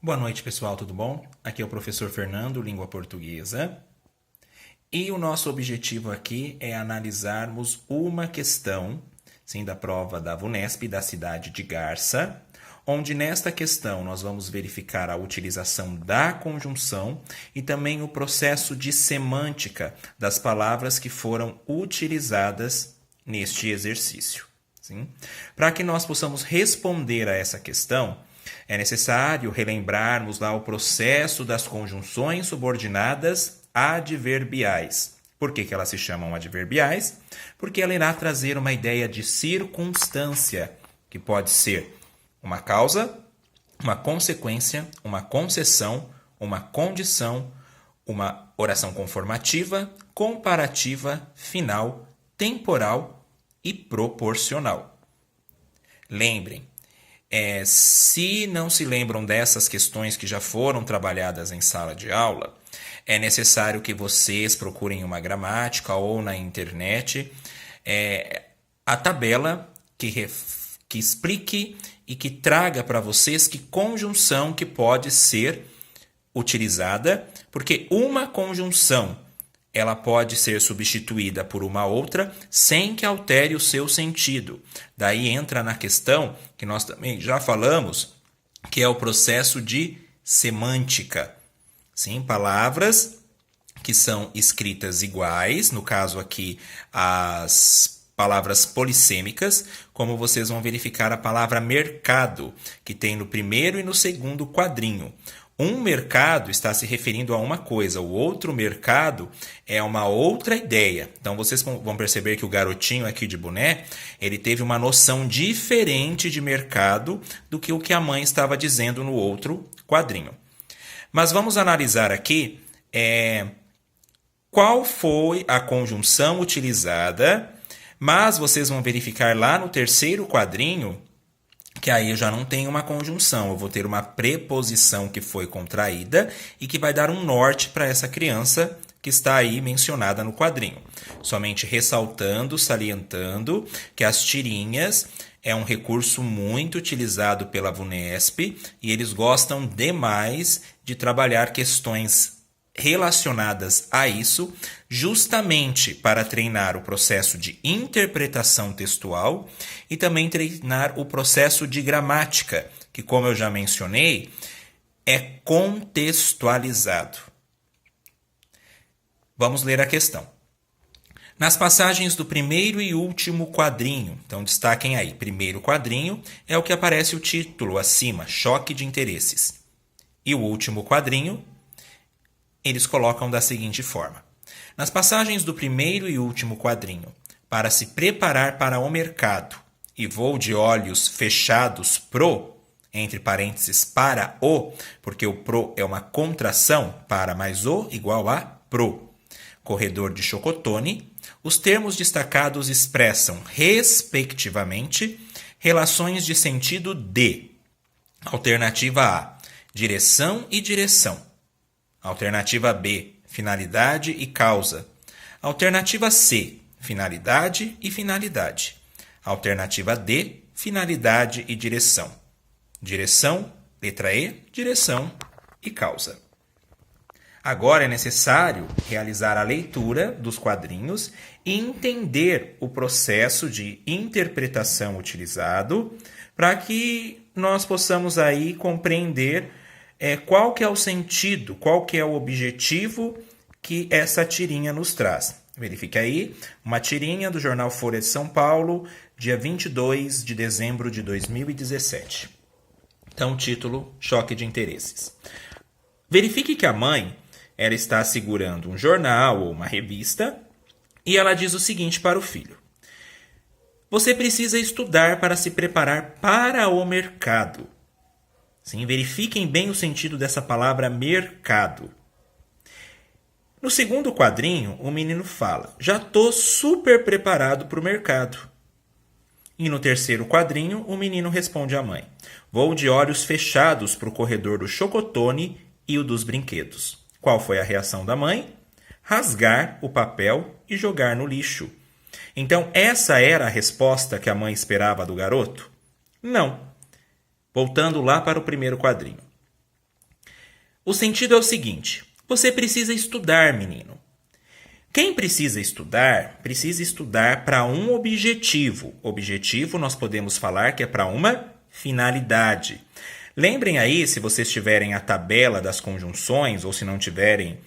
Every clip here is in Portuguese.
Boa noite, pessoal, tudo bom? Aqui é o professor Fernando, língua portuguesa. E o nosso objetivo aqui é analisarmos uma questão, sim, da prova da VUNESP da cidade de Garça, onde nesta questão nós vamos verificar a utilização da conjunção e também o processo de semântica das palavras que foram utilizadas neste exercício. Sim? Para que nós possamos responder a essa questão, é necessário relembrarmos lá o processo das conjunções subordinadas adverbiais. Por que elas se chamam adverbiais? Porque ela irá trazer uma ideia de circunstância, que pode ser uma causa, uma consequência, uma concessão, uma condição, uma oração conformativa, comparativa, final, temporal e proporcional. Lembrem, se não se lembram dessas questões que já foram trabalhadas em sala de aula, é necessário que vocês procurem uma gramática ou na internet a tabela que explique e que traga para vocês que conjunção que pode ser utilizada, porque uma conjunção ela pode ser substituída por uma outra sem que altere o seu sentido. Daí entra na questão que nós também já falamos, que é o processo de semântica. Sim, palavras que são escritas iguais, no caso aqui as palavras polissêmicas, como vocês vão verificar a palavra mercado, que tem no primeiro e no segundo quadrinho. Um mercado está se referindo a uma coisa, o outro mercado é uma outra ideia. Então vocês vão perceber que o garotinho aqui de boné, ele teve uma noção diferente de mercado do que o que a mãe estava dizendo no outro quadrinho. Mas vamos analisar aqui qual foi a conjunção utilizada, mas vocês vão verificar lá no terceiro quadrinho que aí eu já não tenho uma conjunção, eu vou ter uma preposição que foi contraída e que vai dar um norte para essa criança que está aí mencionada no quadrinho. Somente ressaltando, salientando que as tirinhas é um recurso muito utilizado pela VUNESP e eles gostam demais de trabalhar questões relacionadas a isso, justamente para treinar o processo de interpretação textual e também treinar o processo de gramática, que, como eu já mencionei, é contextualizado. Vamos ler a questão. Nas passagens do primeiro e último quadrinho, então destaquem aí, primeiro quadrinho é o que aparece o título acima, choque de interesses. E o último quadrinho, eles colocam da seguinte forma. Nas passagens do primeiro e último quadrinho, para se preparar para o mercado e voo de olhos fechados pro, entre parênteses, para o, porque o pro é uma contração, para mais o igual a pro. Corredor de Chocotone, os termos destacados expressam, respectivamente, relações de sentido de. Alternativa A, direção e direção. Alternativa B, finalidade e causa. Alternativa C, finalidade e finalidade. Alternativa D, finalidade e direção. Direção, letra E, direção e causa. Agora é necessário realizar a leitura dos quadrinhos e entender o processo de interpretação utilizado para que nós possamos aí compreender qual que é o sentido, qual que é o objetivo que essa tirinha nos traz. Verifique aí, uma tirinha do jornal Folha de São Paulo, dia 22 de dezembro de 2017. Então, título, choque de interesses. Verifique que a mãe, ela está segurando um jornal ou uma revista e ela diz o seguinte para o filho. Você precisa estudar para se preparar para o mercado. Sim, verifiquem bem o sentido dessa palavra mercado. No segundo quadrinho, o menino fala, já estou super preparado para o mercado. E no terceiro quadrinho, o menino responde à mãe, vou de olhos fechados para o corredor do Chocotone e o dos brinquedos. Qual foi a reação da mãe? Rasgar o papel e jogar no lixo. Então, essa era a resposta que a mãe esperava do garoto? Não. Voltando lá para o primeiro quadrinho. O sentido é o seguinte: você precisa estudar, menino. Quem precisa estudar para um objetivo. Objetivo nós podemos falar que é para uma finalidade. Lembrem aí, se vocês tiverem a tabela das conjunções, ou se não tiverem,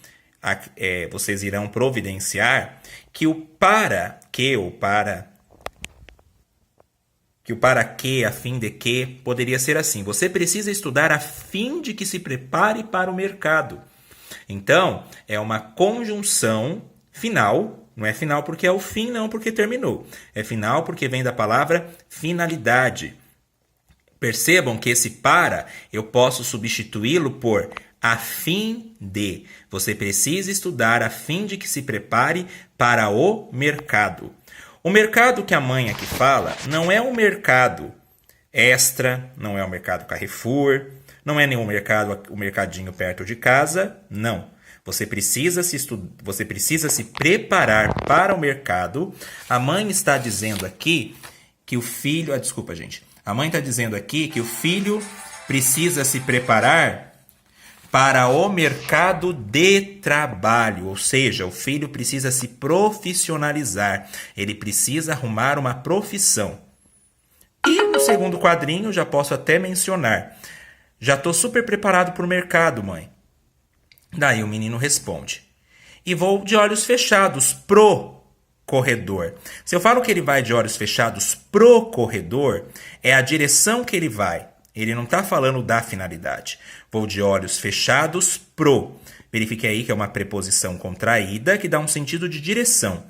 vocês irão providenciar que o para que, a fim de que, poderia ser assim. Você precisa estudar a fim de que se prepare para o mercado. Então, é uma conjunção final, não é final porque é o fim, não porque terminou. É final porque vem da palavra finalidade. Percebam que esse para, eu posso substituí-lo por a fim de. Você precisa estudar a fim de que se prepare para o mercado. O mercado que a mãe aqui fala não é um mercado Extra, não é o mercado Carrefour, não é nenhum mercado, o mercadinho perto de casa, não. Você precisa se preparar para o mercado. A mãe está dizendo aqui que o filho... desculpa, gente. A mãe está dizendo aqui que o filho precisa se preparar para o mercado de trabalho. Ou seja, o filho precisa se profissionalizar. Ele precisa arrumar uma profissão. E no segundo quadrinho, já posso até mencionar. Já estou super preparado para o mercado, mãe. Daí o menino responde: e vou de olhos fechados pro corredor. Se eu falo que ele vai de olhos fechados pro corredor, é a direção que ele vai. Ele não está falando da finalidade. Vou de olhos fechados pro. Verifique aí que é uma preposição contraída que dá um sentido de direção.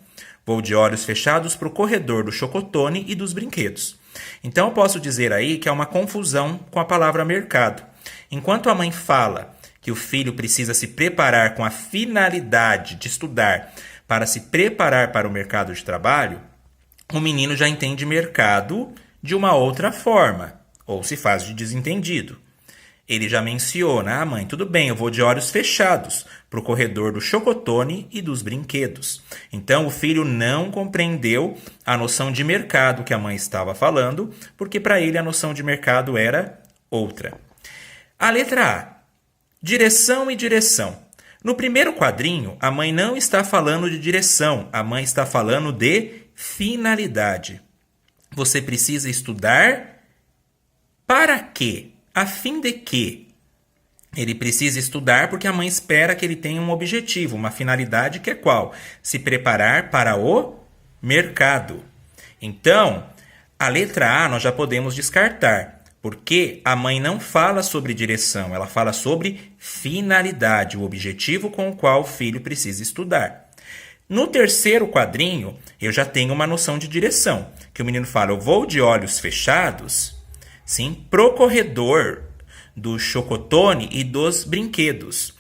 Vou de olhos fechados pro corredor do chocotone e dos brinquedos. Então eu posso dizer aí que é uma confusão com a palavra mercado. Enquanto a mãe fala que o filho precisa se preparar com a finalidade de estudar para se preparar para o mercado de trabalho, o menino já entende mercado de uma outra forma, ou se faz de desentendido. Ele já menciona: mãe, tudo bem, eu vou de olhos fechados para o corredor do chocotone e dos brinquedos. Então o filho não compreendeu a noção de mercado que a mãe estava falando, porque para ele a noção de mercado era outra. A letra A. Direção e direção. No primeiro quadrinho, a mãe não está falando de direção, a mãe está falando de finalidade. Você precisa estudar para quê? A fim de quê? Ele precisa estudar porque a mãe espera que ele tenha um objetivo, uma finalidade que é qual? Se preparar para o mercado. Então, a letra A nós já podemos descartar. Porque a mãe não fala sobre direção, ela fala sobre finalidade, o objetivo com o qual o filho precisa estudar. No terceiro quadrinho, eu já tenho uma noção de direção, que o menino fala: eu vou de olhos fechados, sim, pro corredor do chocotone e dos brinquedos.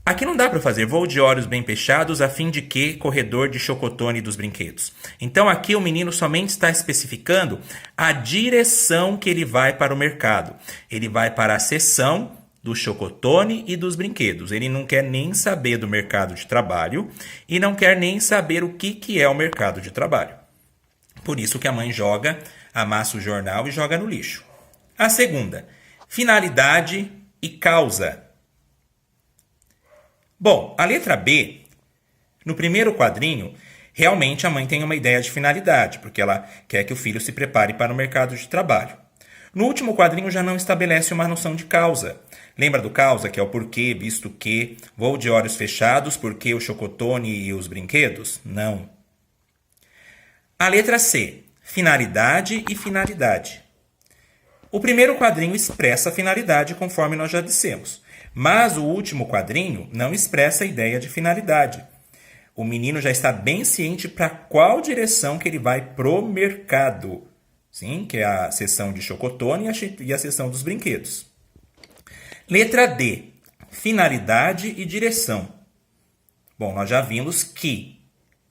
Aqui não dá para fazer vou de olhos bem fechados a fim de que corredor de chocotone dos brinquedos. Então aqui o menino somente está especificando a direção que ele vai para o mercado. Ele vai para a seção do chocotone e dos brinquedos. Ele não quer nem saber do mercado de trabalho e não quer nem saber o que é o mercado de trabalho. Por isso que a mãe amassa o jornal e joga no lixo. A segunda, finalidade e causa. Bom, a letra B, no primeiro quadrinho, realmente a mãe tem uma ideia de finalidade, porque ela quer que o filho se prepare para o mercado de trabalho. No último quadrinho já não estabelece uma noção de causa. Lembra do causa, que é o porquê, visto que, vou de olhos fechados, porque o chocotone e os brinquedos? Não. A letra C, finalidade e finalidade. O primeiro quadrinho expressa a finalidade, conforme nós já dissemos. Mas o último quadrinho não expressa a ideia de finalidade. O menino já está bem ciente para qual direção que ele vai pro mercado. Sim, que é a seção de chocotone e a seção dos brinquedos. Letra D. Finalidade e direção. Bom, nós já vimos que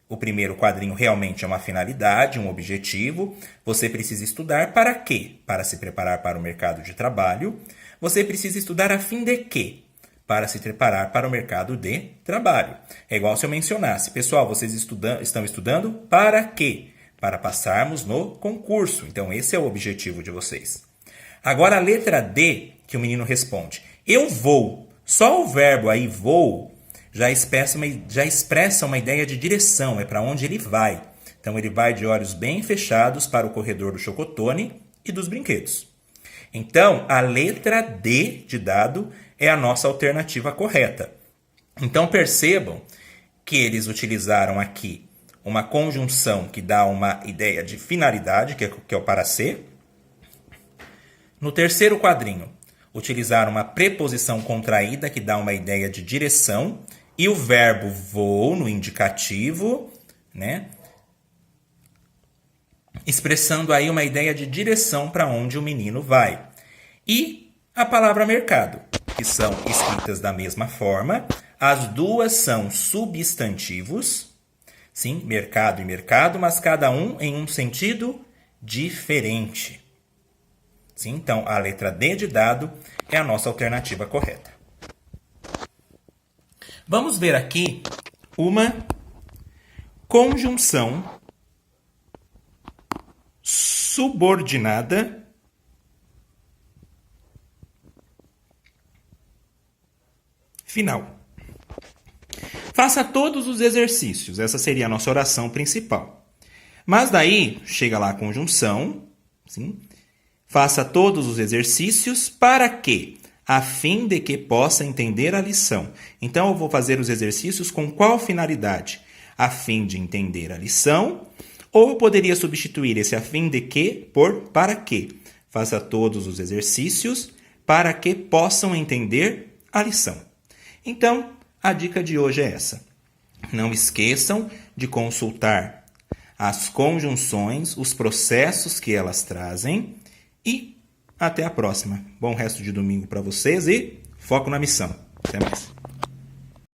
o primeiro quadrinho realmente é uma finalidade, um objetivo. Você precisa estudar para quê? Para se preparar para o mercado de trabalho. Você precisa estudar a fim de quê? Para se preparar para o mercado de trabalho. É igual se eu mencionasse: pessoal, vocês estão estudando para quê? Para passarmos no concurso. Então, esse é o objetivo de vocês. Agora, a letra D, que o menino responde: eu vou. Só o verbo aí vou já expressa uma ideia de direção, é para onde ele vai. Então ele vai de olhos bem fechados para o corredor do chocotone e dos brinquedos. Então a letra D de dado é a nossa alternativa correta. Então percebam que eles utilizaram aqui uma conjunção que dá uma ideia de finalidade, que é o para ser. No terceiro quadrinho, utilizaram uma preposição contraída que dá uma ideia de direção e o verbo vou no indicativo, né? Expressando aí uma ideia de direção para onde o menino vai. E a palavra mercado, que são escritas da mesma forma. As duas são substantivos, sim, mercado e mercado, mas cada um em um sentido diferente. Sim, então, a letra D de dado é a nossa alternativa correta. Vamos ver aqui uma conjunção subordinada final. Faça todos os exercícios. Essa seria a nossa oração principal. Mas daí, chega lá a conjunção. Sim? Faça todos os exercícios para quê? A fim de que possa entender a lição. Então, eu vou fazer os exercícios com qual finalidade? A fim de entender a lição. Ou eu poderia substituir esse a fim de que por para quê? Faça todos os exercícios para que possam entender a lição. Então, a dica de hoje é essa. Não esqueçam de consultar as conjunções, os processos que elas trazem e até a próxima. Bom resto de domingo para vocês e foco na missão. Até mais.